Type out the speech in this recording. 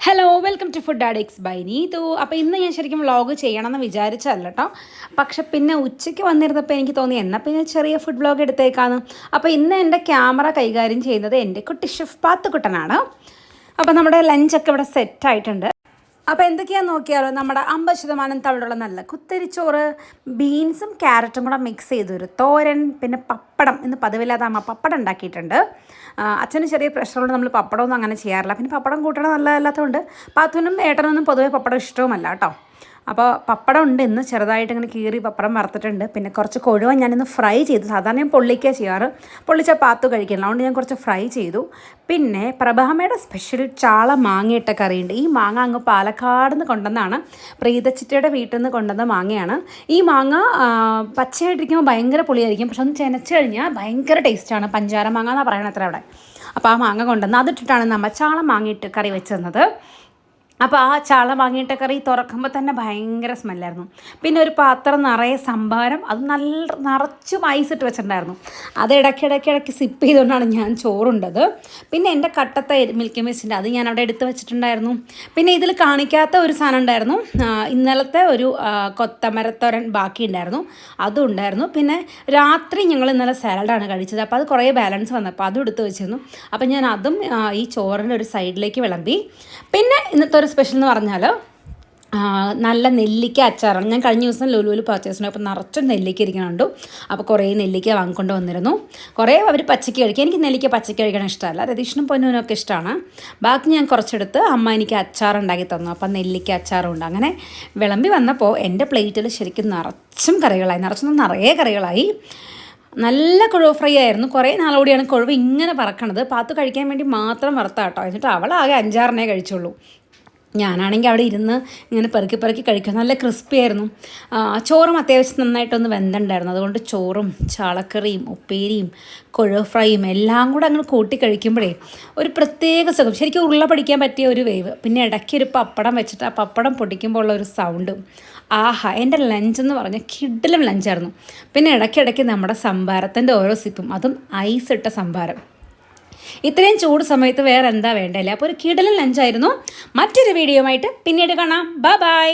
Hello welcome to food addicts by Neethu. അപ്പോൾ ഇന്ന് ഞാൻ ശരിക്കും വ്ളോഗ് ചെയ്യണമെന്ന് വിചാരിച്ചല്ല കേട്ടോ. പക്ഷെ പിന്നെ ഉച്ചയ്ക്ക് വന്നിരുന്നപ്പോൾ എനിക്ക് തോന്നി എന്നാൽ പിന്നെ ചെറിയ ഫുഡ് വ്ളോഗ് എടുത്തേക്കാന്ന്. അപ്പോൾ ഇന്ന് എൻ്റെ ക്യാമറ കൈകാര്യം ചെയ്യുന്നത് എൻ്റെ കുട്ടി ഷിഫ് പാത്തുക്കുട്ടനാണ്. അപ്പോൾ നമ്മുടെ ലഞ്ചൊക്കെ ഇവിടെ സെറ്റായിട്ടുണ്ട്. അപ്പോൾ എന്തൊക്കെയാണെന്ന് നോക്കിയാലോ, നമ്മുടെ 50% തവിടുള്ള നല്ല കുത്തരിച്ചോറ്, ബീൻസും ക്യാരറ്റും കൂടെ മിക്സ് ചെയ്തൊരു തോരൻ, പിന്നെ പപ്പടം. ഇന്ന് പതിവില്ലാതെ അമ്മ പപ്പടം ഉണ്ടാക്കിയിട്ടുണ്ട്. അച്ഛന് ചെറിയ പ്രഷറുകൊണ്ട് നമ്മൾ പപ്പടമൊന്നും അങ്ങനെ ചെയ്യാറില്ല. പിന്നെ പപ്പടം കൂട്ടണം നല്ലതല്ലാത്തതുകൊണ്ട് പാത്തുനും ഏട്ടനൊന്നും പൊതുവെ പപ്പടം ഇഷ്ടവുമല്ല കേട്ടോ. അപ്പോൾ പപ്പടം ഉണ്ട്, ഇന്ന് ചെറുതായിട്ട് ഇങ്ങനെ കീറി പപ്പടം വറുത്തിട്ടുണ്ട്. പിന്നെ കുറച്ച് കൊഴുവ ഞാനിന്ന് ഫ്രൈ ചെയ്തു. സാധാരണ ഞാൻ പൊള്ളിക്കുക ചെയ്യാറ്, പൊള്ളിച്ച പാത്തു കഴിക്കില്ല, അതുകൊണ്ട് ഞാൻ കുറച്ച് ഫ്രൈ ചെയ്തു. പിന്നെ പ്രഭാമയുടെ സ്പെഷ്യൽ ചാള മാങ്ങയിട്ട കറിയുണ്ട്. ഈ മാങ്ങ അങ്ങ് പാലക്കാട് നിന്ന് കൊണ്ടുവന്നാണ്, പ്രീതച്ചിറ്റയുടെ വീട്ടിൽ നിന്ന് കൊണ്ടുവന്ന മാങ്ങയാണ്. ഈ മാങ്ങ പച്ചയായിട്ടിരിക്കുമ്പോൾ ഭയങ്കര പുളിയായിരിക്കും, പക്ഷെ ഒന്ന് ചെനച്ച് കഴിഞ്ഞാൽ ഭയങ്കര ടേസ്റ്റാണ്. പഞ്ചാര മാങ്ങ എന്നാണ് പറയണത് അത്ര അവിടെ. അപ്പോൾ ആ മാങ്ങ കൊണ്ടുവന്ന് അതിട്ടിട്ടാണ് നമ്മൾ ചാള മാങ്ങയിട്ട് കറി വെച്ചത്. അപ്പോൾ ആ ചാള മാങ്ങയിട്ട കറി തുറക്കുമ്പോൾ തന്നെ ഭയങ്കര സ്മെല്ലായിരുന്നു. പിന്നെ ഒരു പാത്രം നിറയെ സംഭാരം, അത് നല്ല നിറച്ചും ഐസിട്ട് വെച്ചിട്ടുണ്ടായിരുന്നു. അത് ഇടയ്ക്കിടയ്ക്ക് സിപ്പ് ചെയ്തുകൊണ്ടാണ് ഞാൻ ചോറുണ്ടത്. പിന്നെ എൻ്റെ കട്ടത്തെ മിൽക്കി മിസ്റ്റിൻ്റെ അത് ഞാൻ അവിടെ എടുത്ത് വെച്ചിട്ടുണ്ടായിരുന്നു. പിന്നെ ഇതിൽ കാണിക്കാത്ത ഒരു സാധനം ഉണ്ടായിരുന്നു, ഇന്നലത്തെ ഒരു കൊത്തമരത്തോരൻ ബാക്കി ഉണ്ടായിരുന്നു, അതും ഉണ്ടായിരുന്നു. പിന്നെ രാത്രി ഞങ്ങൾ ഇന്നലെ സാലഡാണ് കഴിച്ചത്, അപ്പോൾ അത് കുറേ ബാലൻസ് വന്നപ്പോൾ അതും എടുത്ത് വെച്ചിരുന്നു. അപ്പോൾ ഞാൻ അതും ഈ ചോറിൻ്റെ ഒരു സൈഡിലേക്ക് വിളമ്പി. പിന്നെ ഇന്നത്തെ ഒരു സ്പെഷ്യൽ എന്ന് പറഞ്ഞാൽ നല്ല നെല്ലിക്ക അച്ചാറാണ്. ഞാൻ കഴിഞ്ഞ ദിവസം ലുലുവിൽ പർച്ചേസ് ചെയ്തു, അപ്പോൾ നിറച്ചും നെല്ലിക്ക ഇരിക്കുന്നുണ്ട്. അപ്പോൾ കുറേ നെല്ലിക്ക വാങ്ങിക്കൊണ്ട് വന്നിരുന്നു. കുറേ അവർ പച്ചയ്ക്ക് കഴിക്കും, എനിക്ക് നെല്ലിക്ക പച്ചയ്ക്ക് കഴിക്കാൻ ഇഷ്ടമല്ല, രതീഷിനും പൊന്നുവിനൊക്കെ ഇഷ്ടമാണ്. ബാക്കി ഞാൻ കുറച്ചെടുത്ത് അമ്മ എനിക്ക് അച്ചാറുണ്ടാക്കി തന്നു, അപ്പം നെല്ലിക്ക അച്ചാറുണ്ട്. അങ്ങനെ വിളമ്പി വന്നപ്പോൾ എൻ്റെ പ്ലേറ്റിൽ ശരിക്കും നിറച്ചും കറികളായി, നിറയെ കറികളായി. നല്ല കൊഴുവ് ഫ്രൈ ആയിരുന്നു. കുറേ നാളോടെയാണ് കൊഴുവ് ഇങ്ങനെ പറക്കണത്. പാത്തു കഴിക്കാൻ വേണ്ടി മാത്രം വറുത്താ കേട്ടോ. എന്നിട്ട് അവളാകെ 5-6 കഴിച്ചുള്ളൂ. ഞാനാണെങ്കിൽ അവിടെ ഇരുന്ന് ഇങ്ങനെ പെറുക്കി കഴിക്കുക. നല്ല ക്രിസ്പി ആയിരുന്നു. ചോറും അത്യാവശ്യം നന്നായിട്ടൊന്ന് വെന്തുണ്ടായിരുന്നു. അതുകൊണ്ട് ചോറും ചാളക്കറിയും ഉപ്പേരിയും കൊഴുവ് ഫ്രൈയും എല്ലാം കൂടെ അങ്ങനെ കൂട്ടി കഴിക്കുമ്പോഴേ ഒരു പ്രത്യേക സുഖം. ശരിക്കും ഉരുള പിടിക്കാൻ പറ്റിയ ഒരു വേവ്. പിന്നെ ഇടയ്ക്ക് ഒരു പപ്പടം വെച്ചിട്ട് ആ പപ്പടം പൊടിക്കുമ്പോൾ ഉള്ള ഒരു സൗണ്ടും, ആഹാ, എൻ്റെ ലഞ്ചെന്ന് പറഞ്ഞാൽ കിടിലം ലഞ്ചായിരുന്നു. പിന്നെ ഇടയ്ക്കിടയ്ക്ക് നമ്മുടെ സംഭാരത്തിൻ്റെ ഓരോ സിപ്പും, അതും ഐസ് ഇട്ട സംഭാരം. ഇത്രയും ചൂട് സമയത്ത് വേറെ എന്താ വേണ്ടല്ലേ. അപ്പോൾ ഒരു കിടിലൻ ലഞ്ചായിരുന്നു. മറ്റൊരു വീഡിയോ ആയിട്ട് പിന്നീട് കാണാം. ബൈ.